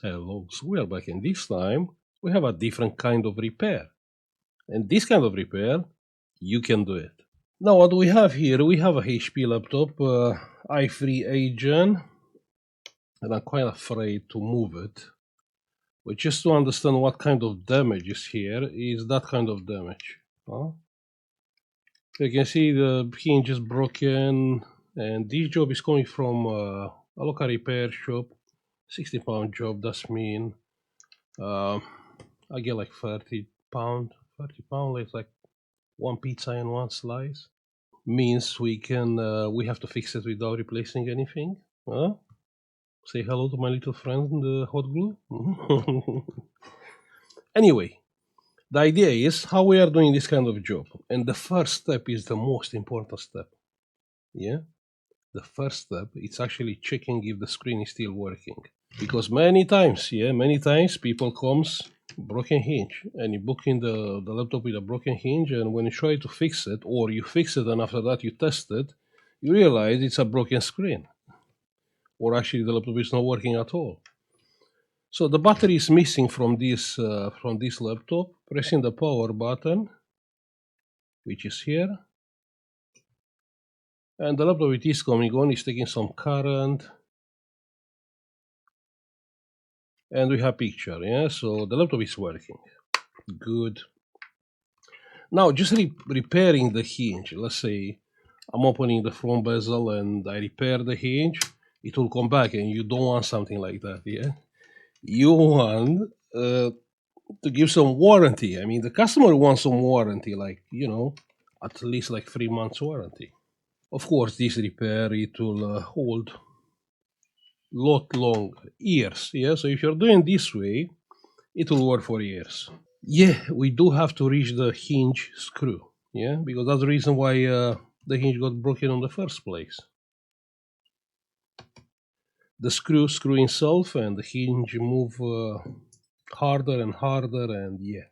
Hello, so we are back, and this time we have a different kind of repair. And this kind of repair, you can do it. Now, what we have here, we have a HP laptop, i3 Gen, and I'm quite afraid to move it. But just to understand what kind of damage is here, is that kind of damage. Huh? You can see the hinge is broken, and this job is coming from a local repair shop. 60-pound job, that's mean. I get like 30 pound. 30 pound is like one pizza and one slice. Means we have to fix it without replacing anything. Huh? Say hello to my little friend, the hot glue. Anyway, the idea is how we are doing this kind of job, and the first step is the most important step. Yeah, the first step it's actually checking if the screen is still working, because many times people comes broken hinge, and you book in the laptop with a broken hinge, and when you try to fix it, or you fix it and after that you test it, you realize it's a broken screen, or actually the laptop is not working at all. So the battery is missing from this laptop. Pressing the power button, which is here, and the laptop it is coming on, is taking some current, and we have picture. Yeah, so the laptop is working good. Now, just repairing the hinge. Let's say I'm opening the front bezel and I repair the hinge. It will come back, and you don't want something like that. Yeah, you want to give some warranty. I mean, the customer wants some warranty, like at least like 3 months warranty. Of course, this repair it will hold lot long years. Yeah, so if you're doing this way, it will work for years. Yeah, we do have to reach the hinge screw. Yeah, because that's the reason why the hinge got broken in the first place. The screw itself and the hinge move harder and harder, and yeah.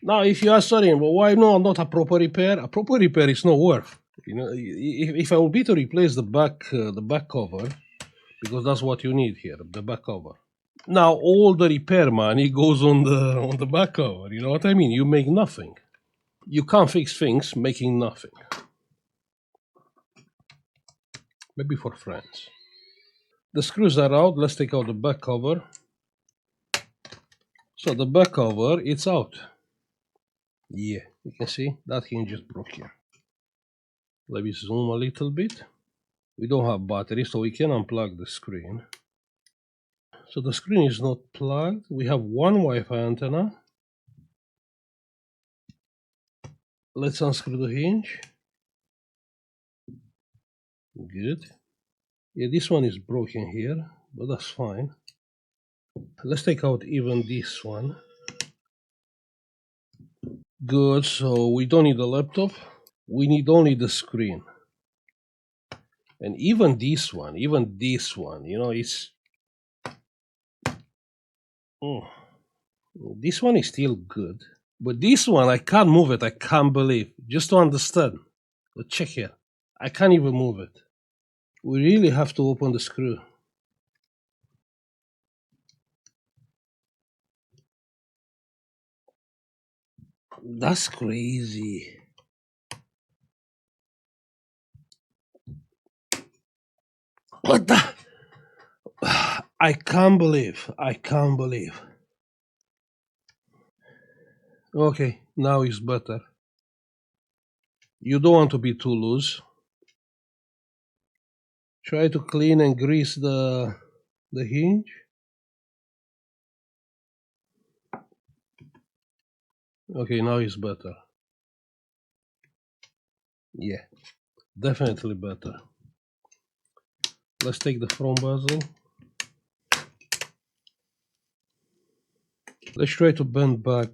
Now, if you are studying, well, why not a proper repair? A proper repair is not worth. If I will be to replace the back cover, because that's what you need here, the back cover. Now, all the repair money goes on the back cover. You know what I mean? You make nothing. You can't fix things making nothing. Maybe for friends. The screws are out. Let's take out the back cover. So the back cover, it's out. Yeah, you can see that hinge is broken. Let me zoom a little bit. We don't have battery, so we can unplug the screen. So the screen is not plugged. We have one Wi-Fi antenna. Let's unscrew the hinge. Good. Yeah, this one is broken here, but that's fine. Let's take out even this one. Good, so we don't need the laptop. We need only the screen. And even this one, it's this one is still good. But this one, I can't move it. I can't believe. Just to understand. But check here. I can't even move it. We really have to open the screw. That's crazy. What the? I can't believe. I can't believe. Okay, now it's better. You don't want to be too loose. Try to clean and grease the hinge. Okay, now it's better. Yeah, definitely better. Let's take the front bezel. Let's try to bend back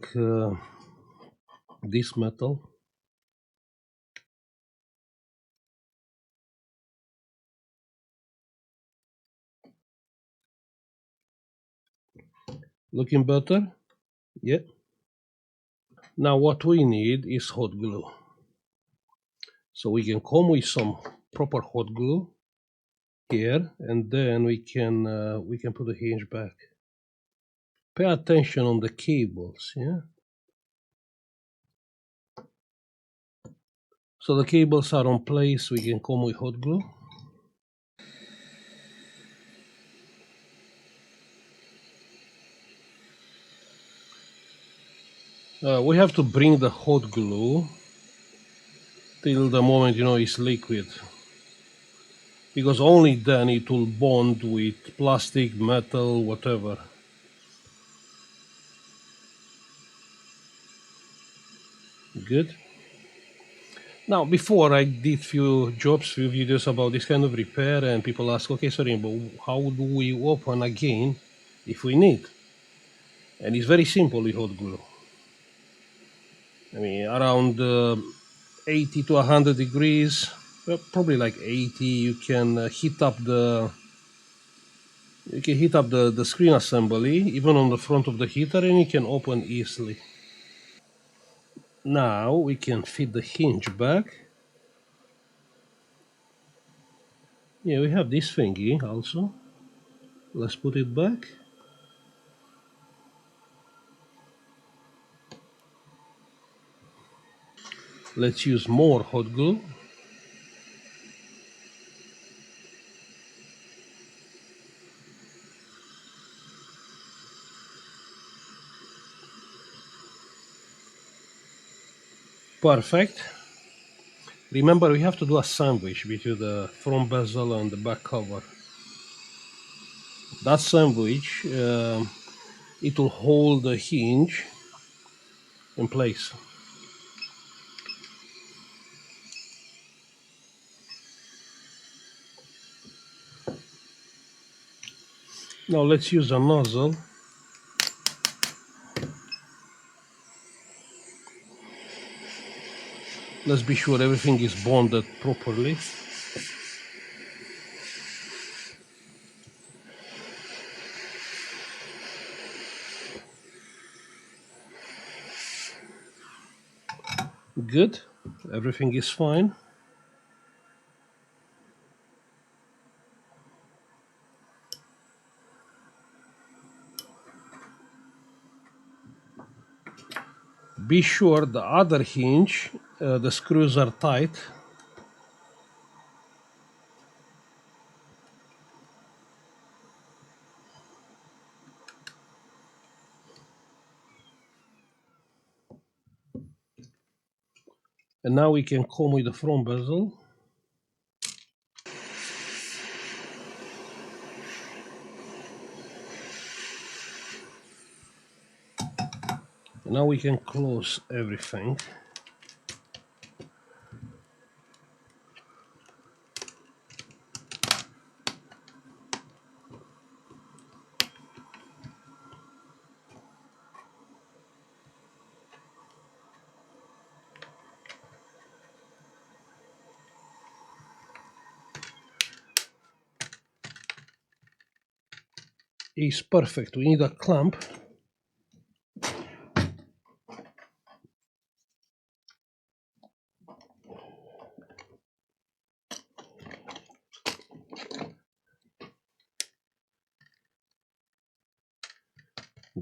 this metal. Looking better? Yeah. Now what we need is hot glue. So we can come with some proper hot glue here, and then we can put the hinge back. Pay attention on the cables, yeah? So the cables are on place, we can come with hot glue. We have to bring the hot glue till the moment, it's liquid. Because only then it will bond with plastic, metal, whatever. Good. Now, before I did few jobs, few videos about this kind of repair, and people ask, okay, sorry, but how do we open again if we need? And it's very simple with hot glue. I mean, around 80 to 100 degrees, well, probably like 80, you can heat up the screen assembly, even on the front of the heater, and you can open easily. Now we can fit the hinge back. Yeah, we have this thingy also. Let's put it back. Let's use more hot glue. Perfect. Remember, we have to do a sandwich between the front bezel and the back cover. That sandwich, it will hold the hinge in place. Now let's use a nozzle. Let's be sure everything is bonded properly. Good. Everything is fine. Be sure the other hinge, the screws are tight. And now we can come with the front bezel. And now we can close everything. It's perfect. We need a clamp.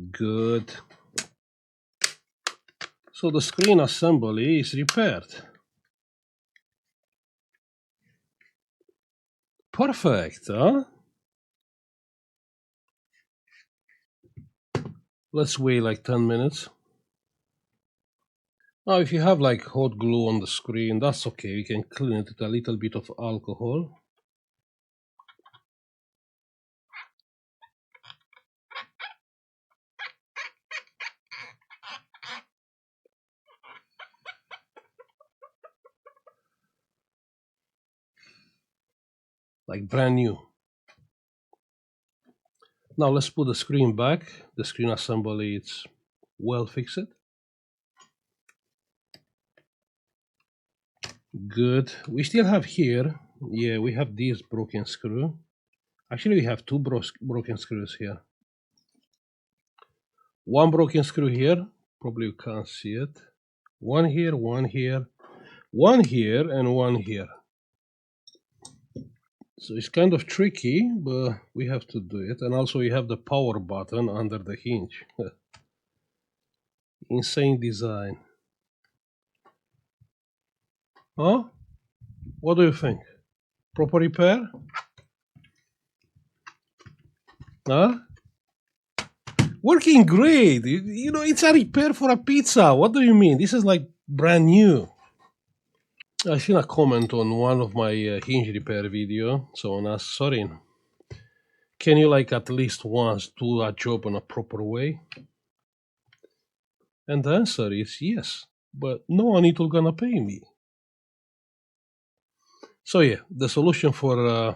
Good. So the screen assembly is repaired. Perfect, huh? Let's wait like 10 minutes. Now, if you have like hot glue on the screen, that's okay. You can clean it with a little bit of alcohol. Like brand new. Now let's put the screen back. The screen assembly is well fixed. Good. We still have here, yeah, we have this broken screw. Actually, we have two broken screws here. One broken screw here. Probably you can't see it. One here, one here, one here, and one here. So it's kind of tricky, but we have to do it. And also, you have the power button under the hinge. Insane design. Huh? What do you think? Proper repair? Huh? Working great. You know, it's a repair for a pizza. What do you mean? This is like brand new. I seen a comment on one of my hinge repair video. Someone asked, sorry, can you like at least once do a job in a proper way? And the answer is yes, but no one is gonna pay me. So yeah, the solution for a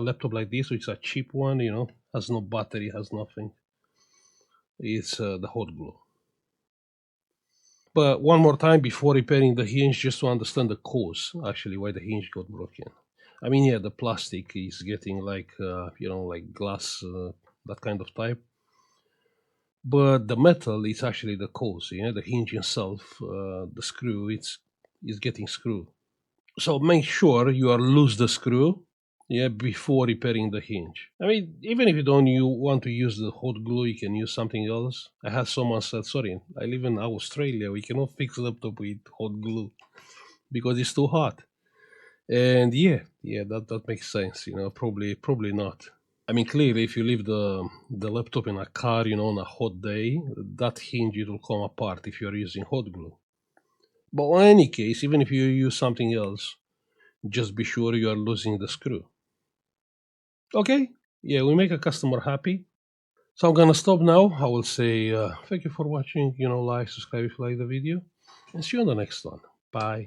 laptop like this, which is a cheap one, has no battery, has nothing, is the hot glue. But one more time before repairing the hinge, just to understand the cause, actually, why the hinge got broken. I mean, yeah, the plastic is getting like, like glass, that kind of type. But the metal is actually the cause. The hinge itself, the screw, it's getting screwed. So make sure you are loose the screw, yeah, before repairing the hinge. I mean, even if you want to use the hot glue, you can use something else. I had someone said, sorry, I live in Australia, we cannot fix laptop with hot glue because it's too hot. And yeah, that makes sense. Probably not. I mean, clearly, if you leave the laptop in a car, on a hot day, that hinge it will come apart if you're using hot glue. But in any case, even if you use something else, just be sure you are losing the screw. Okay? Yeah, we make a customer happy. So I'm gonna stop now. I will say thank you for watching. Like, subscribe if you like the video, and see you on the next one. Bye.